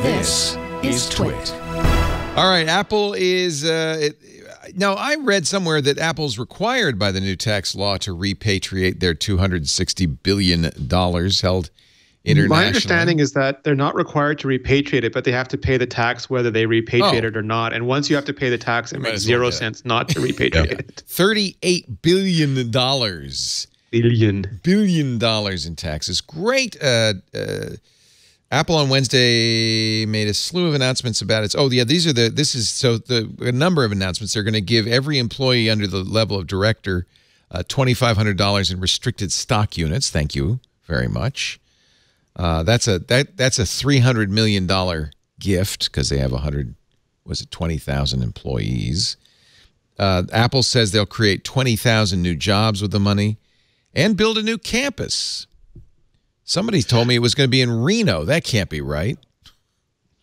This is TWiT. All right, Apple is... now, I read somewhere that Apple's required by the new tax law to repatriate their $260 billion held internationally. My understanding is that they're not required to repatriate it, but they have to pay the tax whether they repatriate it or not. And once you have to pay the tax, it makes 0 cents not to repatriate it. $38 billion. Billion dollars in taxes. Great. Apple on Wednesday made a slew of announcements about it. Oh, yeah, a number of announcements. They're going to give every employee under the level of director $2,500 in restricted stock units. Thank you very much. That's a $300 million gift because they have 20,000 employees. Apple says they'll create 20,000 new jobs with the money and build a new campus. Somebody told me it was going to be in Reno. That can't be right.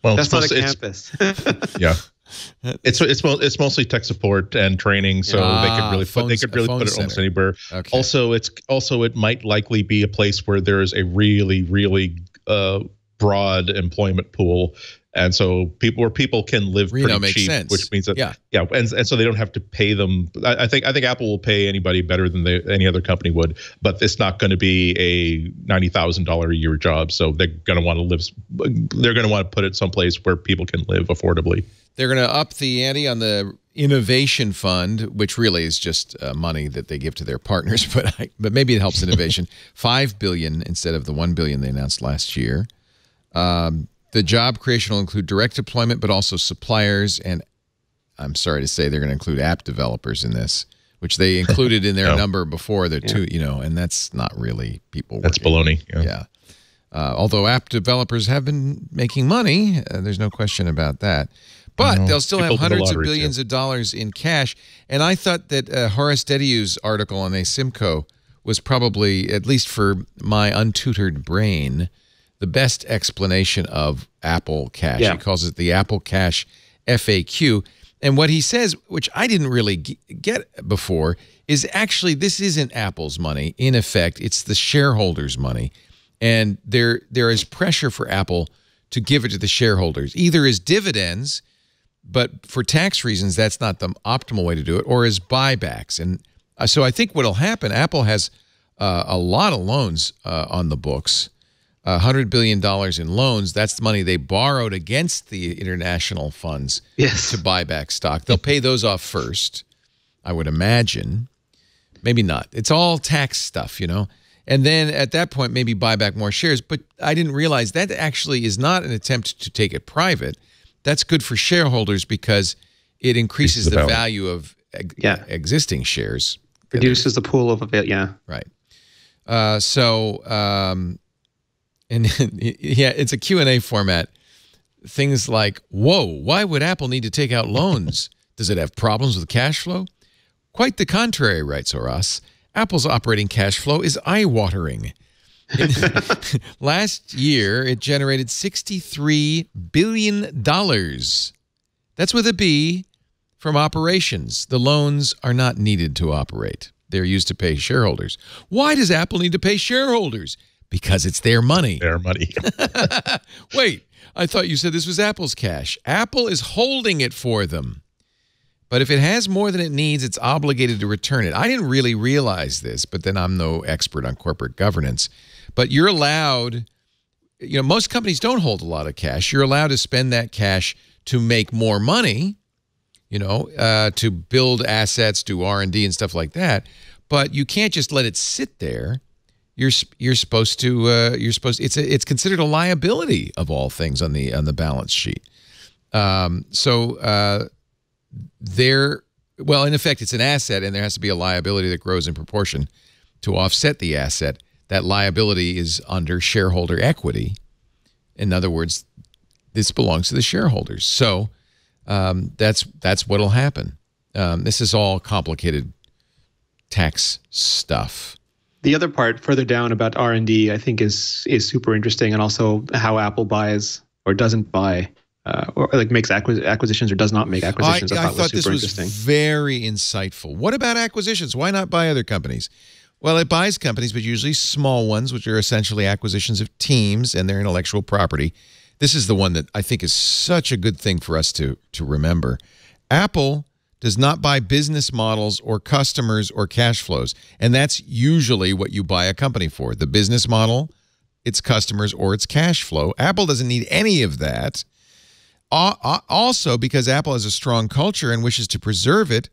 Well, that's not a campus. Yeah, it's mostly tech support and training, so they could really put it almost anywhere. Okay. Also, it might likely be a place where there is a really broad employment pool. And so people can live Reno pretty makes cheap, sense. which means that and so they don't have to pay them. I think Apple will pay anybody better than any other company would, but it's not going to be a $90,000 a year job. So they're going to want to live. They're going to want to put it someplace where people can live affordably. They're going to up the ante on the innovation fund, which really is just money that they give to their partners, but maybe it helps innovation. $5 billion instead of the $1 billion they announced last year. The job creation will include direct deployment, but also suppliers, and I'm sorry to say they're going to include app developers in this, which they included in their number before. They're and that's not really people. That's baloney. Yeah. Although app developers have been making money, there's no question about that. But they'll still have hundreds of billions of dollars in cash. And I thought that Horace Dediu's article on Asimco was probably, at least for my untutored brain, the best explanation of Apple Cash. He calls it the Apple Cash FAQ. And what he says, which I didn't really get before, is actually this isn't Apple's money. In effect, it's the shareholders' money. And there is pressure for Apple to give it to the shareholders, either as dividends, but for tax reasons, that's not the optimal way to do it, or as buybacks. And so I think what will happen, Apple has a lot of loans on the books. $100 billion in loans, that's the money they borrowed against the international funds to buy back stock. They'll pay those off first, I would imagine. Maybe not. It's all tax stuff, And then at that point, maybe buy back more shares. But I didn't realize that actually is not an attempt to take it private. That's good for shareholders because it increases the value of existing shares. Reduces the pool of it, Right. And it's a Q&A format. Things like, whoa, why would Apple need to take out loans? Does it have problems with cash flow? Quite the contrary, writes Horace. Apple's operating cash flow is eye-watering. Last year, it generated $63 billion. That's with a B from operations. The loans are not needed to operate. They're used to pay shareholders. Why does Apple need to pay shareholders? Because it's their money. Their money. Wait, I thought you said this was Apple's cash. Apple is holding it for them. But if it has more than it needs, it's obligated to return it. I didn't really realize this, but then I'm no expert on corporate governance. But you're allowed, most companies don't hold a lot of cash. You're allowed to spend that cash to make more money, to build assets, do R&D and stuff like that. But you can't just let it sit there. You're supposed to it's considered a liability of all things on the balance sheet. In effect, it's an asset, and there has to be a liability that grows in proportion to offset the asset. That liability is under shareholder equity. In other words, this belongs to the shareholders. So that's what'll happen. This is all complicated tax stuff. The other part further down about R&D, I think, is super interesting, and also how Apple buys or doesn't buy, or makes acquisitions or does not make acquisitions. I thought this was very insightful. What about acquisitions? Why not buy other companies? Well, it buys companies, but usually small ones, which are essentially acquisitions of teams and their intellectual property This is the one that I think is such a good thing for us to remember. Apple does not buy business models or customers or cash flows. And that's usually what you buy a company for. The business model, its customers, or its cash flow. Apple doesn't need any of that. Also, because Apple has a strong culture and wishes to preserve it,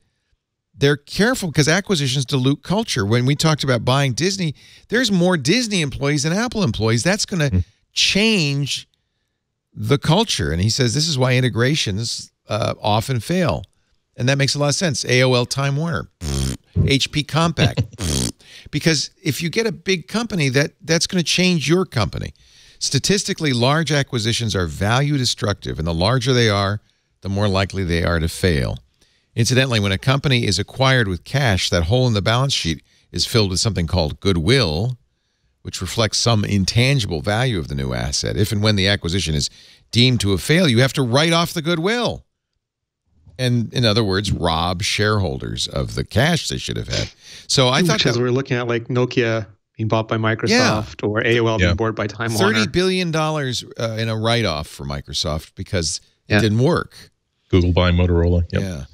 they're careful because acquisitions dilute culture. When we talked about buying Disney, there's more Disney employees than Apple employees. That's going to change the culture. And he says this is why integrations often fail. And that makes a lot of sense. AOL Time Warner, HP Compaq. Because if you get a big company, that's going to change your company. Statistically, large acquisitions are value destructive, and the larger they are, the more likely they are to fail. Incidentally, when a company is acquired with cash, that hole in the balance sheet is filled with something called goodwill, which reflects some intangible value of the new asset. If and when the acquisition is deemed to have failed, you have to write off the goodwill. And in other words, rob shareholders of the cash they should have had. So I thought as we're looking at like Nokia being bought by Microsoft or AOL being bought by Time Warner. $30 billion in a write-off for Microsoft because it didn't work. Google buying Motorola. Yep. Yeah.